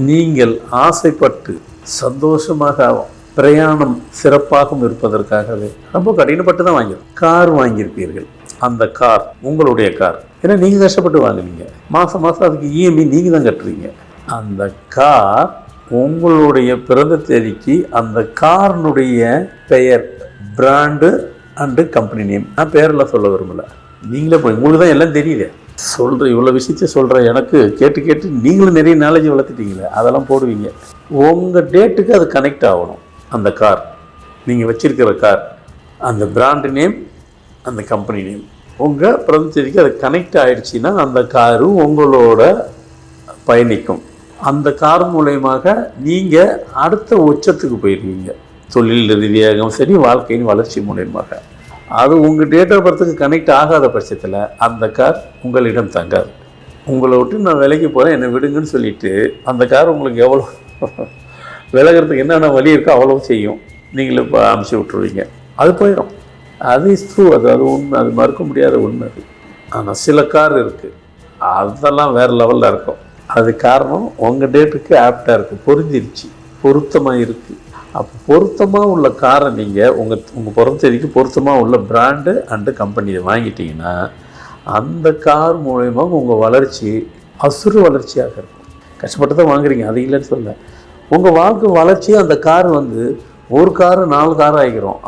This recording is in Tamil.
நீங்கள் ஆசைப்பட்டு சந்தோஷமாக பிரயாணம் சிறப்பாகவும் இருப்பதற்காகவே ரொம்ப கடினப்பட்டு தான் வாங்கிடும். கார் வாங்கியிருப்பீர்கள், அந்த கார் உங்களுடைய கார், ஏன்னா நீங்கள் கஷ்டப்பட்டு வாங்குனீங்க. மாதம் மாதம் அதுக்கு இஎம்ஐ நீங்கள் தான் கட்டுறீங்க. அந்த கார் உங்களுடைய பிறந்த தேதிக்கு அந்த காரினுடைய பெயர், பிராண்டு அண்டு கம்பெனி நேம், நான் பேரெல்லாம் சொல்ல விரும்பலை, நீங்களே போய் உங்களுக்கு தான் எல்லாம் தெரியுது. சொல்கிறேன், இவ்வளோ விஷயத்த சொல்கிறேன், எனக்கு கேட்டு நீங்களும் நிறைய நாலேஜ் வளர்த்துட்டீங்களே, அதெல்லாம் போடுவீங்க. உங்கள் டேட்டுக்கு அது கனெக்ட் ஆகணும். அந்த கார், நீங்கள் வச்சுருக்கிற கார், அந்த பிராண்டு நேம், அந்த கம்பெனி நேம் உங்கள் பிறந்த தேதிக்கு அது கனெக்ட் ஆகிடுச்சின்னா அந்த காரு உங்களோட பயணிக்கும். அந்த கார் மூலயமாக நீங்கள் அடுத்த உச்சத்துக்கு போயிடுவீங்க, தொழில் ரீதியாகவும் சரி, வாழ்க்கையின் வளர்ச்சி மூலயமாக. அது உங்கள் டேட் ஆஃப் பர்த்துக்கு கனெக்ட் ஆகாத பட்சத்தில் அந்த கார் உங்களிடம் தங்காது. உங்களை விட்டு நான் விலைக்கு போகிறேன், என்னை விடுங்கன்னு சொல்லிவிட்டு அந்த கார் உங்களுக்கு எவ்வளோ விலகிறதுக்கு என்னென்ன வழி இருக்கோ அவ்வளோ செய்யும், நீங்களே இப்போ அனுப்பிச்சி விட்ருவீங்க, அது போயிடும். அது இஸ் ட்ரூ, அது உண்மை, அது மறுக்க முடியாத உண்மை. அது ஆனால் சில கார் இருக்குது, அதெல்லாம் வேறு லெவலில் இருக்கும். அது காரணம் உங்கள் டேட்டுக்கு ஆப்டாக இருக்குது, பொருந்திருச்சு, பொருத்தமாக இருக்குது. அப்போ பொருத்தமாக உள்ள காரை நீங்கள் உங்கள் பிறந்த தேதிக்கு பொருத்தமாக உள்ள பிராண்டு அண்டு கம்பெனியை வாங்கிட்டீங்கன்னா அந்த கார் மூலயமா உங்கள் வளர்ச்சி அசுர வளர்ச்சியாக இருக்கும். கஷ்டப்பட்டு தான் வாங்குறீங்க, அது இல்லைன்னு சொல்ல. உங்கள் வாழ்க்கை வளர்ச்சி அந்த கார் ஒரு காரு 4 கார் ஆகிக்கிறோம்.